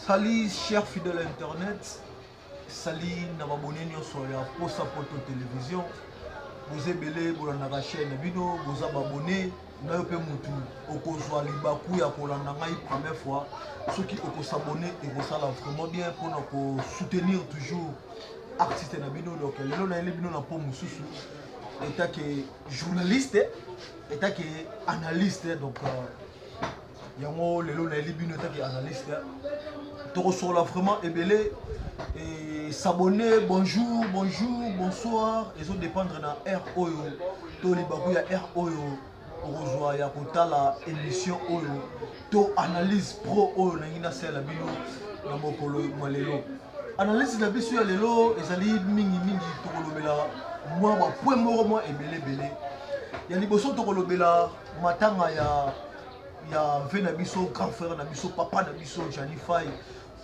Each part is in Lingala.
Salut chers fidèles internet, salut n'abonné sur la Posa Poto télévision. Vous êtes belé pour la chaîne vidéo, vous êtes abonné. Vous avez mutu okozwa libaku ya kolanda ngai première fois. Ceux qui ont s'abonner et vous ça vraiment bien pour soutenir toujours artiste na bino. Donc lelo na ele bino na po mususu état que journaliste, état que analyste. Donc yango lelo na ele bino état que analyste. Torosola vraiment ebelé et s'abonner. Bonjour, bonjour, bonsoir. Ils ont dépendre na R oyo. To libaku ya R oyo. Okozwa ya kotala émission oyo to analyse pro oyo nangina sela bino na mokolo malelo analyse na biso ya lelo ezali mingi tokolobela mwa ba point moko mwa ebele ya liboso tokolobela matanga ya ve na biso grand frère na biso papa na biso Johnny Faye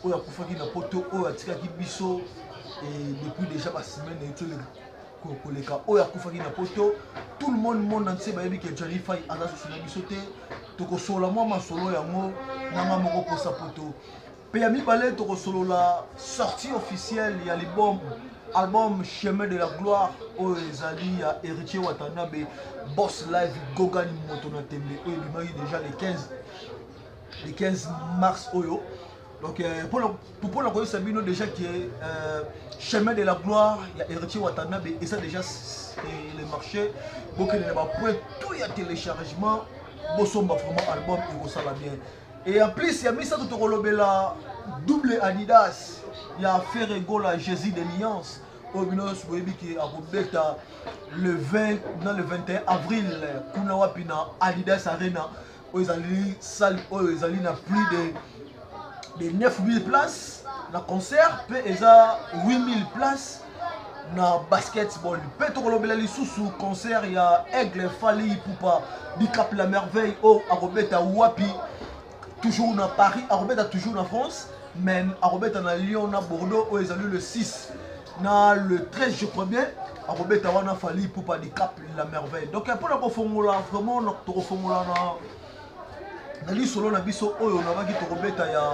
oyo akufaki na poto oyo atikaki biso et depuis déjà ba semaine et koleka oyo akufaki na poto tout le monde entier bayebi que Johnny Faye aza susu na biso te tokosola mwa masolo yango nanga moko posa poto pe ya mibale tokosolola sortie officielle ya album Chemin de la Gloire oyo ezali ya Héritier Watanabe Boss Live Gogani moto na tembe oyo ebimaki déjà le 15 mars oyo. Donc pour la connaître Sabino déjà qui est Chemin de la Gloire, il y a Héritier Watanabe et ça déjà le marché. Donc il y a point tout il y a téléchargement, bosomba vraiment album et ça va bien. Et en plus il y a mis ça tout la double Adidas, il y a Ferregola Jésus de Alliance. Au Binos Boebi qui a Robeta le 21 avril, Kunawa Pina Adidas Arena, où ils allaient salle, où ils allaient na plus de 9000 places na concert pe eza 8000 places na basketball pe tokolobela lisusu concert ya Aigle Fali Poupa du Cap la Merveille au Arobeta Wapi toujours na Paris Arobeta toujours na France mais Arobeta na Lyon na Bordeaux où ezali le 6 na le 13 je crois bien Arobeta wana Fali Poupa du Cap la Merveille. Donc pour la kofongola vraiment na tokofongola na lisolo na biso oyo na baki tokobeta ya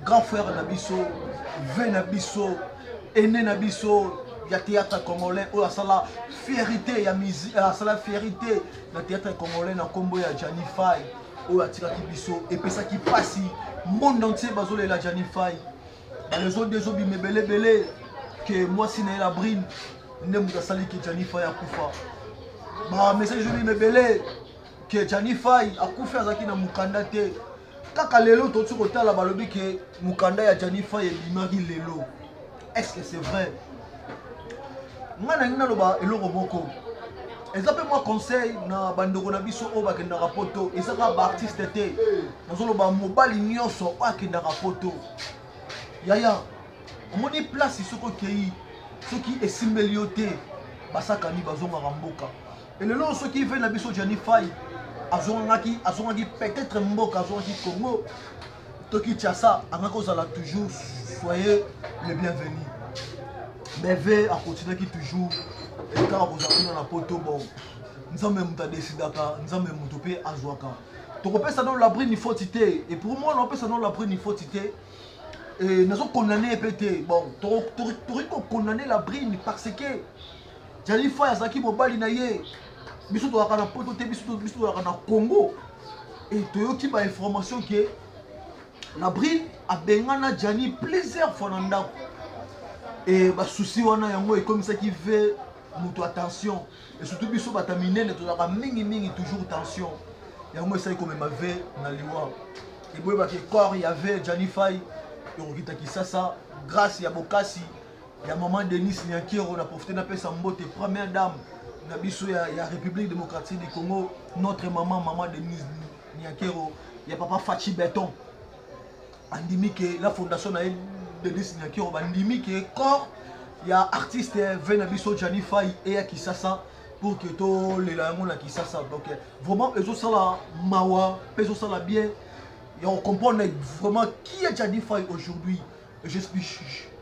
grand frère Nabiso, V Nabiso, aîné Nabiso, il y a théâtre congolais, où il y a la fierté, il y a la fierté, le théâtre congolais, dans le combo, il y a Johnny Faye, où il y a Tiraki Biso, et puis ça qui passe, le monde entier, il y a Johnny Faye. Les autres des autres, mais belé, que moi, si je la brine, je ne sais pas que Johnny Faye a koufa. Mais c'est joli, mais belé, que Johnny Faye a koufa, ça qui n'a mukanda te. Kaka lelo to tsoko tala balobi ke mukanda ya Johnny Faye limaki lelo. Est-ce que c'est vrai? Ngana ngina loba eloko moko. Ezape moi conseil na bandoko na biso o bakenda rapoto ezaka ba artiste te. Nazolo ba mobali nyonso akenda rapoto. Yaya. Omoni place isoko kei soki esimbeli yote basaka ni bazonga ramboka. Et lelo soki veut na biso Johnny Faye azongaki peut-être mboka azongaki Congo toki Tchassa angakozala toujours soyez les bienvenus mais ve a continuer qui toujours et quand vous avez na poto bon nzambe muta décidaka nzambe muto pe azwaka tokopesa dans la brine fautité et pour moi on pesa dans la brine fautité et nazo condamner pété bon toriko condamner la brine parce que Johnny Faye azaki mobali na ye biso to akana poto te biso akana Congo et toyoki ba information que la brine a bengana Johnny plusieurs fois na ndako et ba souci wana yango et comme ça qui fait muto attention et surtout biso bataminene to aka mingi toujours attention yango ça comme ma ve na liwa et boye ba que corps il y avait Johnny Faye et on kita kisasa grâce ya bokasi ya maman Denis Nyakiro na profiter na pesa mbote première dame Nabiso ya République démocratique du Congo, notre maman Denise Nyakero, il y a papa Fachi Béton. Andimi que la fondation de Denise Nyakero, andimi que corps, il y a artiste Venabiso Johnny Faye et à Kisasa pour que tous les langues à Kisasa. Donc vraiment, les autres là, mawa, les autres là bien, et on comprend vraiment qui est Johnny Faye aujourd'hui. Je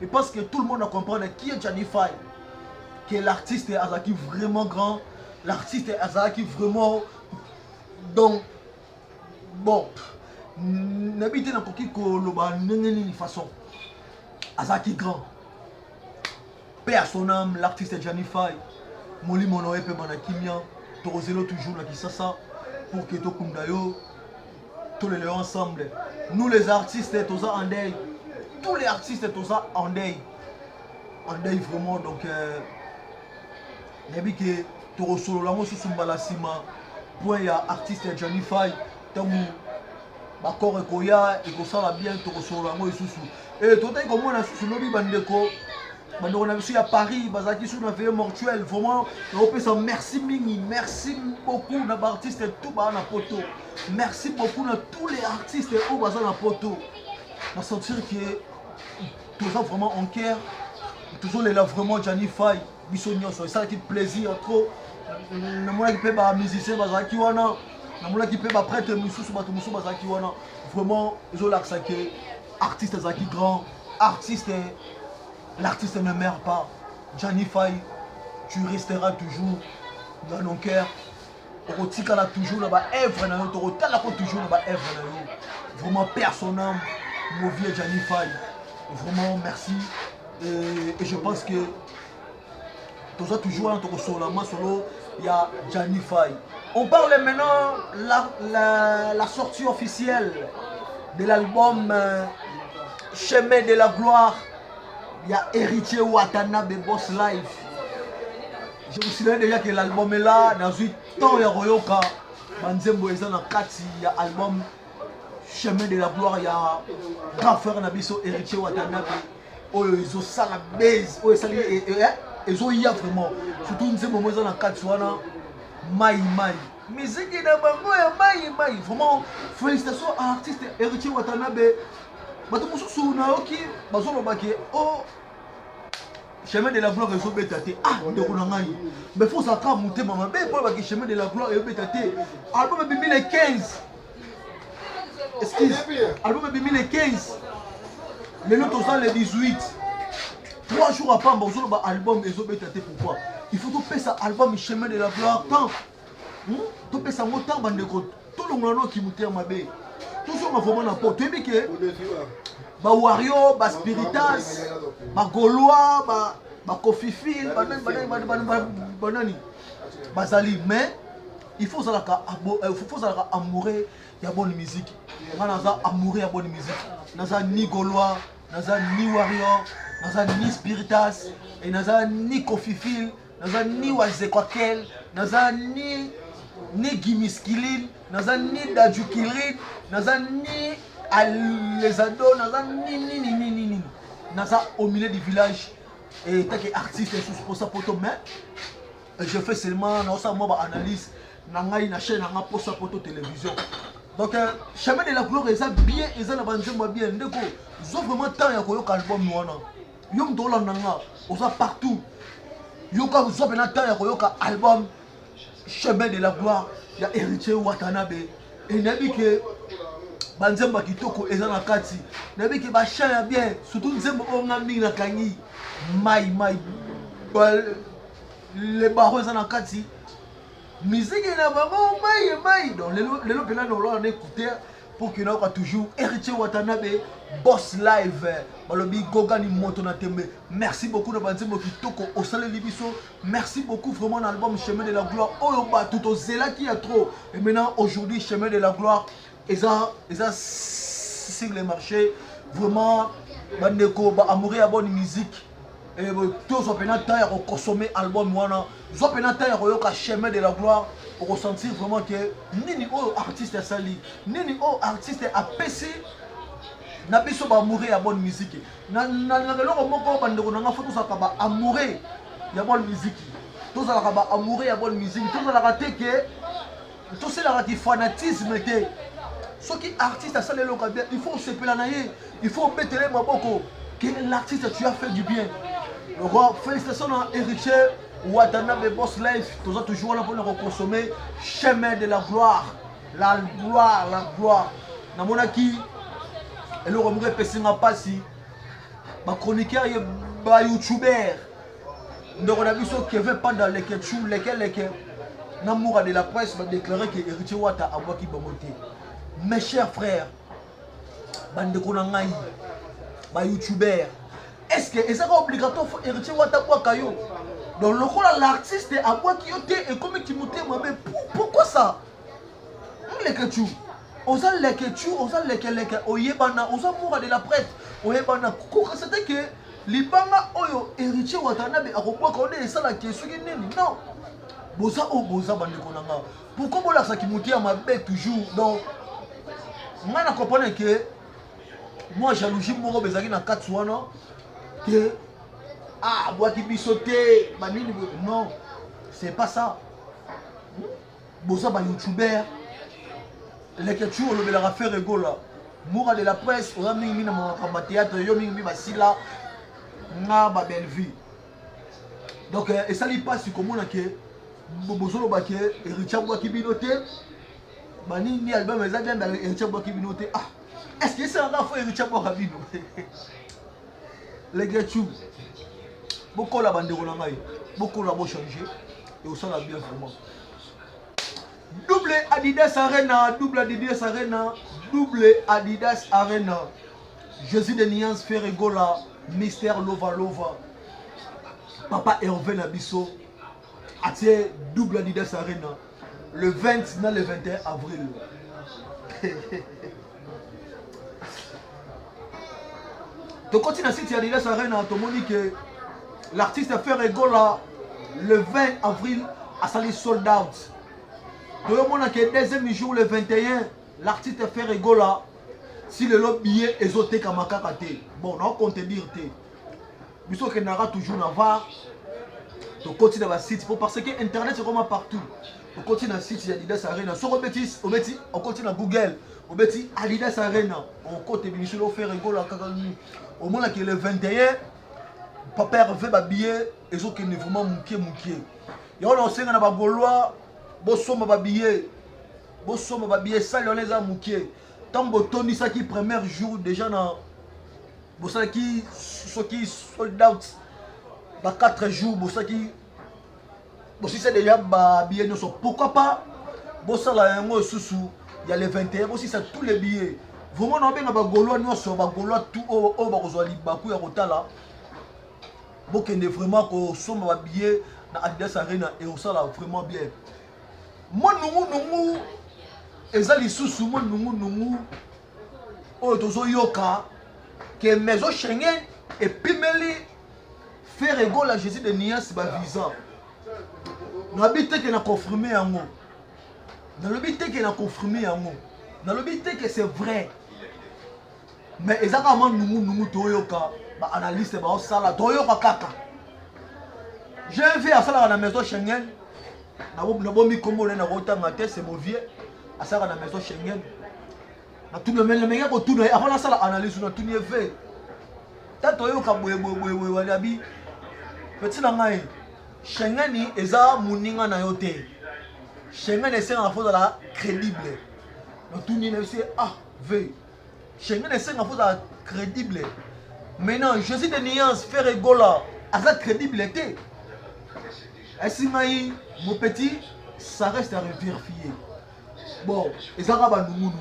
pense que tout le monde comprend qui est Johnny Faye. Que l'artiste est Azaki vraiment grand, l'artiste est Azaki vraiment donc bon N'habite dans coquille koloba n'engeni façon. Azaki grand. Paix à son âme, l'artiste Johnny Faye. Moli monoe pe manakimia. Torozelo toujours na Kisasa. Pour que to kundayo. Tous les lions ensemble. Nous les artistes, tous en deuil. Tous les artistes, tous en deuil. En deuil vraiment. Donc, n'habite que Torosolo lango sous Sumbala Sima. Point ya artiste Johnny Faye. Tamu. Bakor ekoya ekosala bien Torosolo lango isusu. Et tout est comme on a sous lobby bandeko. On a vu à Paris, Bazaki sur un mortuel. Vraiment, on peut dire merci Mingi, merci beaucoup aux artistes et tout bas na poto. Merci beaucoup à tous les artistes et au bazar na poto. On sentir que tout ça vraiment en cœur. Toujours les là vraiment Johnny Faye, Bissonio, ça qui plaisir trop. Na mona qui peut ba musicien Bazaki wana, na mona qui peut ba prêtre mususu batumusu Bazaki wana. Vraiment, ils ont l'accès que artiste Zaki grand, artiste. L'artiste ne meurt pas. Johnny Faye, tu resteras toujours dans nos cœurs. Tu seras toujours là-bas, œuvre dans notre toujours là-bas, œuvre dans. Vraiment, père son âme, mon vieux Johnny Faye. Vraiment, merci. Et je pense que tu seras toujours dans ton solo, il y a Johnny Faye. On parle maintenant de la sortie officielle de l'album Chemin de la Gloire. Il y a Héritier Watanabe Boss Live. Je me souviens déjà que l'album est là. Dans un temps, il y a Royoka. Banzembo est dans Kati. Il y a l'album Chemin de la Gloire. Il y a grand frère Nabiso Héritier Watanabe. Ils ont ça la baise. Ils ont y a vraiment. Surtout Nzembo est dans Kati. Maï. Musique est dans Maï. Vraiment, félicitations à l'artiste Héritier Watanabe. Bato mususu naoki bazolobaki oh chemin de la gloire ezo betate ndeko na ngai mais faut ça ka monter maman be pour baki chemin de la gloire ezo betate album 2015 excuse album 2015 le lot aux le 18 3 jours après bazoloba album ezo betate pourquoi il faut que ça album chemin de la gloire tant to pesa mo tant bandeko to longolano ki muter mabe toujours ma vraiment na porte tu que ba Wario ba Spiritas ba Gaulois ba Kofifil banani bazali mais il faut ça la amoureux ya bonne musique naza amoureux ya bonne musique naza ni Gaulois naza ni Wario naza ni Spiritas et naza ni Kofifil naza ni Wazekwakel naza ni Gimiskilin naza ni Dajukilin naza ni Alezado naza ni naza au milieu du village et tant qu'artiste et sous pour ça poto mais je fais seulement na moi analyse na ngai na chaîne na pour ça poto télévision donc chemin de la gloire eza bien eza na banzembo bien ndeko zo vraiment temps ya koyoka album wana yom dola nanga oza partout yoka zo bena temps ya koyoka album Chemin de la Gloire, il y a Héritier Watanabe. Et nabi que banzemba kitoko eza na kati. Nabi que ba chaya bien, surtout nzembo onga mingi na kangi. Maï. Les barreaux eza na kati. Musique na bango maï. Donc les lopela no lo na écouter pour que nous toujours Héritier Watanabe Boss Live. Balobi Gogani Moto na tembe. Merci beaucoup de banzembo kitoko au salé libiso. Merci beaucoup vraiment l'album Chemin de la Gloire. Oyoba tout au zela qui a trop. Et maintenant aujourd'hui Chemin de la Gloire et ça sur les marchés vraiment bandeko ba amoureux à bonne musique. Et tous opéna taille à consommer album wana. Opéna taille à yoka Chemin de la Gloire pour ressentir vraiment que nini o artiste sali, nini o artiste a PC. Na biso ba amoureux à bonne musique. Na lelo moko bandeko na photo ça ba amoureux ya bonne musique. Tous à la amoureux ya bonne musique. Tous à la raté que tous c'est la raté fanatisme té. Ceux qui artistes à ça les locaux bien, il faut se planayer, il faut mettre les maboko que l'artiste tu as fait du bien. Le roi félicitations à Héritier Watanabe Boss Life. Tous toujours là pour le consommer Chemin de la Gloire. La gloire. Na monaki et le remuer pessinga pasi. Ma chroniqueur ba youtubeur. Donc on a vu ce qui veut pas dans lesquels Namoura de la presse va déclarer que Héritier Wata a moi qui va monter. Mes chers frères, bandeko na ngai ba youtubeur est-ce que c'est obligatoire faut héritier wata kwa kayo donc le rôle l'artiste à quoi qui était et comme qui montait mais pourquoi ça les que oza leke oyebana oza moura de la prête oyebana koka c'était que libanga oyo héritier watanabe akobwaka one esalaki esoki nini non boza o boza bandeko na nga pourquoi bolakisaki motu ya mabe toujours donc nga na comprendre que moi jalousie moko bezalaki na kati wana que ah bwaki biso te banini non c'est pas ça boza ba youtubeur les que tu le la faire rigola moura de la presse on a mis na ma théâtre yo mingi basila nga ba belle vie donc et ça li passe comme on a que bozolo ba que héritier bwaki binote banini album eza bien dans héritier bwaki binote ah est-ce que c'est un enfant héritier bwaki bino les gars tu beaucoup la bande na ngai beaucoup la bo changer et au sala bien vraiment double Adidas Arena, double Adidas Arena, double Adidas Arena. Jésus de Niance Ferregola, Mystère Lova Lova. Papa Hervé Nabiso, atie double Adidas Arena. Le 20 dans le 21 avril. Tu continues à citer Adidas Arena, tu me dis que l'artiste Ferregola, le 20 avril, a sali sold out. Tout le monde a que deuxième jour, le 21, l'artiste fait rigola. Si le lot billet est zoté comme un cacaté. Bon, on compte dire te. Mais ce que n'aura toujours n'avoir. Tu continues à site parce que Internet c'est comme partout. On continue à site Adidas Arena. Sur on continue à Google. On bêtis Adidas Arena. On compte bien sûr faire rigola. Au moins que le 21, papa Hervé ba billet et zo que ne vraiment moukier. Et on a aussi un bagolois. Bosoma babillet ça on les a mouqué tant botoni ça qui premier jour déjà na bossa qui sold out ba 4 jours bossa qui bossi c'est déjà babillet non pourquoi pas bossa la yango susu il y a les 21 aussi ça tous les billets vraiment na benga ba goloa non so ba goloa tout au ba kozwa libaku ya kotala bokende vraiment ko soma babillet na Adidas Arena et on ça là vraiment bien. Moi nungu ezali susu moi nungu o tozo yoka que maison Schengen et pimeli faire égol à Jésus de Nias ba visa n'habite que na confirmer yango dans le but que na confirmer yango dans le but que c'est vrai mais exactement nungu to yoka ba analyste ba sala to yoka kaka j'ai vu à ça dans la maison Schengen. Nabomi kombo na rota matin c'est mon vieux à ça dans la maison Schengen na tout le meilleur ko tout avant la salle analyse na tout nie fait tato yo ka boye walabi petit na ngai Schengen ni eza muninga na yote Schengen essaie en faute la crédible na tout nie c'est ah ve Schengen essaie en faute la crédible maintenant Jésus de Niance faire rigola à sa crédibilité. Est-ce que mon petit, ça reste à vérifier. Bon, et ça va nous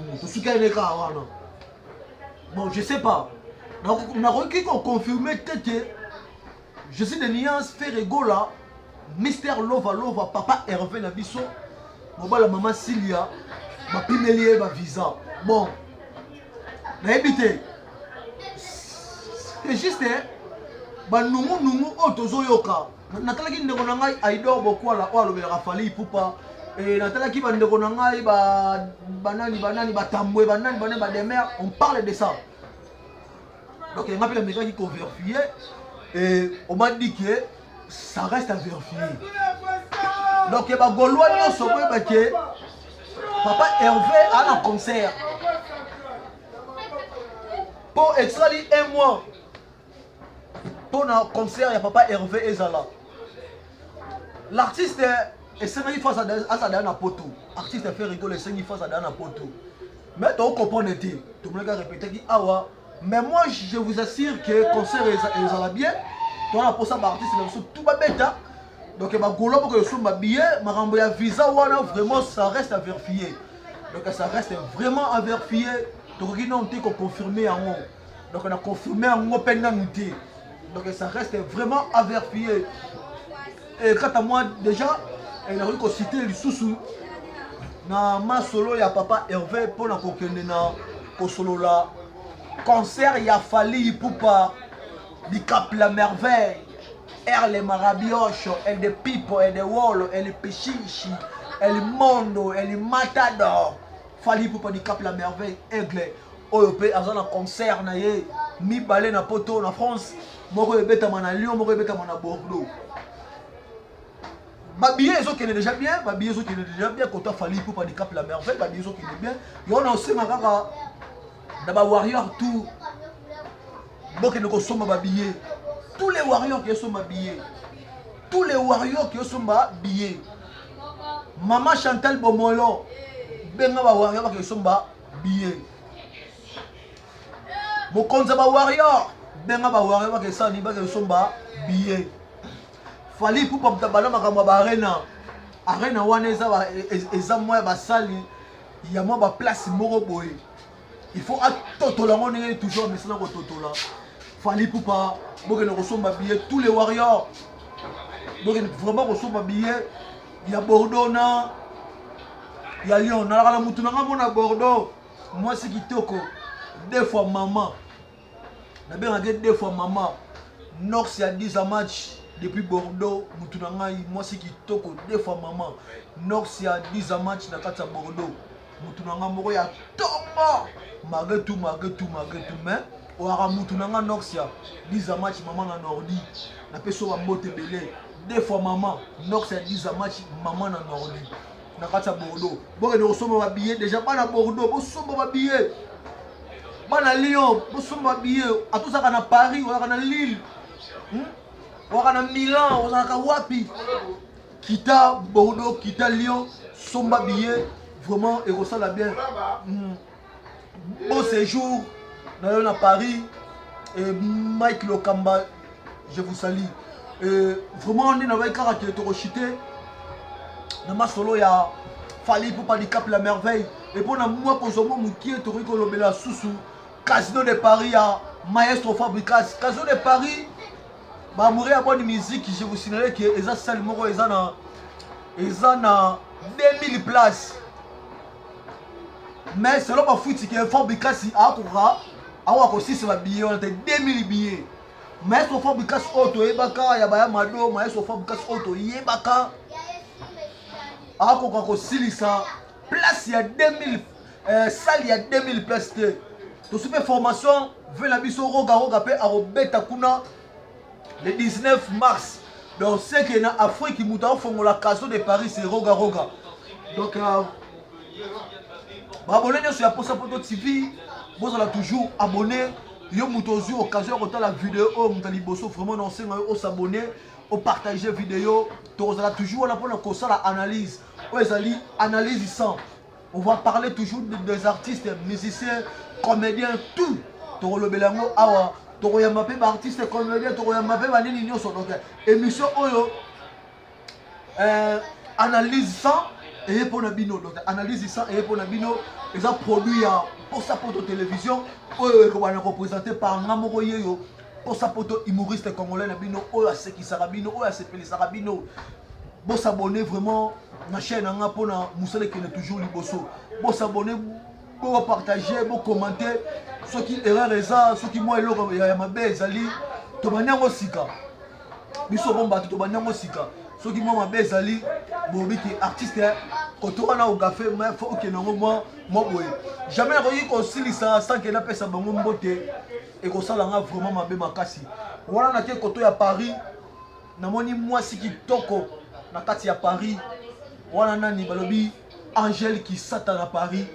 bon, je sais pas. On a requis qu'on confirme que je suis de Niance fait rigola, Mystère Lova, papa Hervé Nabiso, la maman Cilia, ma pimélier, ma visa. Bon, n'habitez. C'est juste, nous, auto yoka. Natalaki ndeko na ngai aido bokwala o alobela fali pupa et natalaki bandeko na ngai banani batambwe banani ba demer on parle de ça donc il m'a appelé les gens qui ont vérifié et on m'a dit que ça reste à vérifier donc ba goloa nyonso ba que papa Hervé a un concert pour extraire un mois pour un concert il y a papa Hervé Ezala. L'artiste est 5 fois à sa dernière poteau. L'artiste fait rigoler 5 fois à sa dernière poteau. Mais tu comprends, tout le monde a répété qui awa. Mais moi je vous assure que le concert est bien. Tu as pour ça l'artiste tout va bête. Donc il va golo pour que le son va bien, ma ramboya visa vraiment ça reste à vérifier. Donc ça reste vraiment à vérifier. Donc qui n'ont été confirmé en haut. Donc on a confirmé en haut pénalité. Donc ça reste vraiment à vérifier. Et quant à moi déjà, il a cité le sous na ma solo ya papa Hervé pour la kokende na ko solo la concert ya Fally Ipupa di Cap la merveille. Elle les marabioches, elle des pipo, elle des wall, elle les péchichi, elle mondo, elle les matador. Fally Ipupa di Cap la merveille, aigle. Oyope azana concert na ye mi balé na poto na France. Moko ebeta na Lyon, moko ebeta na Bordeaux. Babillé ils ont qui est déjà bien, babillé ils ont qui est déjà bien quand on Fally Ipupa di Cap la merveille, babillé ils ont qui est bien. Yo on a aussi makaka d'aba warrior tout. Donc nous sommes babillé. Tous les warriors qui sont habillés, tous les warriors qui sont habillés, Maman Chantal Bomolo, benga ba warrior qui sont habillés. Mokonza ba warrior, benga ba warrior qui sont habillés. Fally Ipupa mtabana makamba ba arena wana eza moya ba sali, ya mo ba place moko boye. Il faut atotola on est toujours mais cela ko totola. Fally Ipupa donc nous sommes habillés tous les warriors. Donc vraiment nous sommes habillés. Il y a Bordeaux, il y a Lyon. Na la mutu nanga mona Bordeaux. Moi c'est kitoko. Deux fois maman. Na bien regardé deux fois maman. Nord c'est à 10 match depuis Bordeaux. Mutu nanga moi c'est kitoko deux fois maman. Nord c'est à 10 match na kata Bordeaux. Mutu nanga moko ya tomba. Malgré tout mais Ouara Moutounanga Noxia, 10 match maman na Nordi, na peso wa mbote belé, deux fois maman, Noxia 10 match maman na Nordi, na kata Bordeaux. Bon nous sommes habillés déjà pas na Bordeaux, nous sommes habillés. Pas na Lyon, nous sommes habillés. À tout ça na Paris, ou na Lille, ou na Milan, ou na Wapi. Kita Bordeaux, kita Lyon, sommes habillés vraiment et on la bien. Bon séjour. Dans à Paris et Mike Lokamba, je vous salue. Vraiment, on est dans le caractère de Rochité. Dans ma solo, il y a Fally Ipupa di Cap la merveille. Et pour moi, pour ce moment, qui est Toriko Lobela Soussou, Casino de Paris, à Maestro Fabricas. Casino de Paris, bah, mourir à bonne musique, je vous signale que les salles moro, ils ont 2000 places. Mais selon ma foot, qui est Fabricas, à Koura. Awa aussi c'est billet on était 2000 billets. Maestro Fabricas auto yebaka ya baya mado Maestro Fabricas auto yebaka. Ako ko silisa place ya 2000 salle ya 2000 places te. To super formation ve la biso roga pe a robeta kuna le 19 mars. Donc c'est que na Afrique muta fongola Casino de Paris c'est roga. Donc abonnez-vous sur la Posa Poto TV. Vous allez toujours abonner. Yo mutozu occasion de la vidéo. Mutali bosso vraiment non c'est au s'abonner, au partager vidéo. Vous allez toujours là pour la analyse. Vous allez analyse ça. On va parler toujours des artistes, musiciens, comédiens, tout. Toro le belango awa. Toro yamape artiste, comédien, toro yamape banini nyoso. Donc émission oyo analyse ça. Et pour Nabino, donc analyse ça et pour Nabino, ils ont produit pour sa poto télévision, représenté par Namoro Yeyo, pour sa poto humoriste congolais Nabino, Oya Seki Sarabino, Oya Sepeli Sarabino. Bon s'abonner vraiment, ma chaîne en pour Moussale qui est toujours liboso. Bon s'abonner, bon partager, bon commenter, ceux qui erreur et ça, ceux qui moi et l'autre, il y a ma belle Zali, Tomania Mosika. Biso bomba, Tomania Mosika. Ceux qui m'ont ma zali, bobi qui artiste, quand on a au café, mais faut que nous moi jamais réussi qu'on s'il ça sans qu'il appelle ça bango beauté et qu'on ça l'a vraiment ma bé makasi. Voilà na que quand on à Paris, na moni moi si qui toko na kati ya Paris. Voilà nani balobi Angèle qui sata na Paris,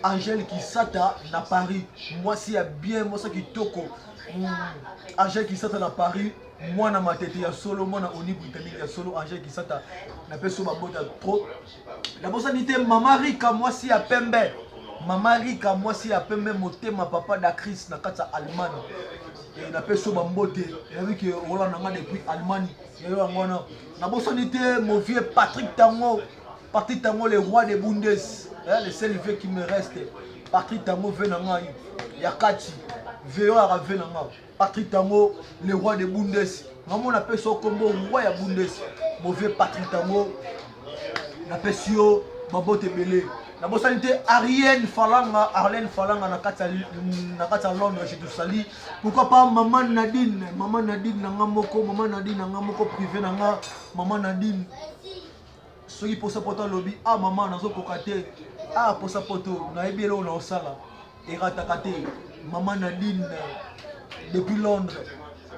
Angèle qui sata na Paris. Moi si a bien moi ça qui toko. Angèle qui sata na Paris. Moi na ma tête ya solo moi na oni britannique ya solo Angèle qui sata na peso ma bota trop la bosanité maman Rika moi si ya pembe maman Rika moi si ya pembe motema papa da Chris na kata Allemagne et na peso ma mbote et vu que on a depuis Allemagne et yo ngona na bosanité mon vieux Patrick Tango le roi des Bundes le seul vieux qui me reste Patrick Tango venanga Yakati Veo ara venanga Patrick Tango le roi de Bundes maman na peso combo roi ya Bundes mauvais Patrick Tango na pesio babote belé la bosanité Arlène Falanga na kata Londres chez Toussali pourquoi pas maman Nadine nanga moko privé nanga maman Nadine soki pour sa poto lobby ah maman nazo kokate ah pour sa poto na ebelo na osala eratakate maman Nadine depuis Londres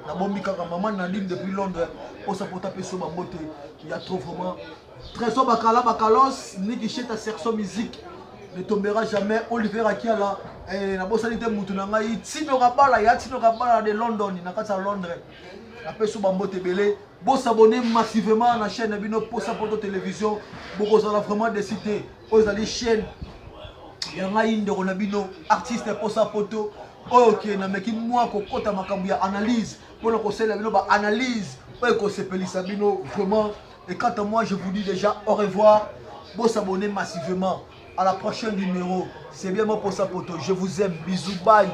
na bombi kaka maman Nadine depuis Londres pour sa poto peso babote il y a trop vraiment Trésor Bakalos, Niki Cheta Serso Musique ne tombera jamais. Oliver Akiala, la bosanité Moutunanga, Tino Rabala, Yatino Rabala de London, il n'a qu'à Londres. La personne Bambote Belé, bon s'abonner massivement à la chaîne Bino pour sa photo télévision. Beaucoup ça vraiment décidé. Aux allées chaînes, il y a une de Ronabino, artiste pour sa photo. Ok, na meki moi kokota makambu ya analyse. Pour le conseil la Bino analyse. Ouais, qu'on s'appelle Sabino vraiment. Et quant à moi, je vous dis déjà au revoir. Bon s'abonner massivement. À la prochaine numéro. C'est bien moi pour sa photo. Je vous aime. Bisous. Bye.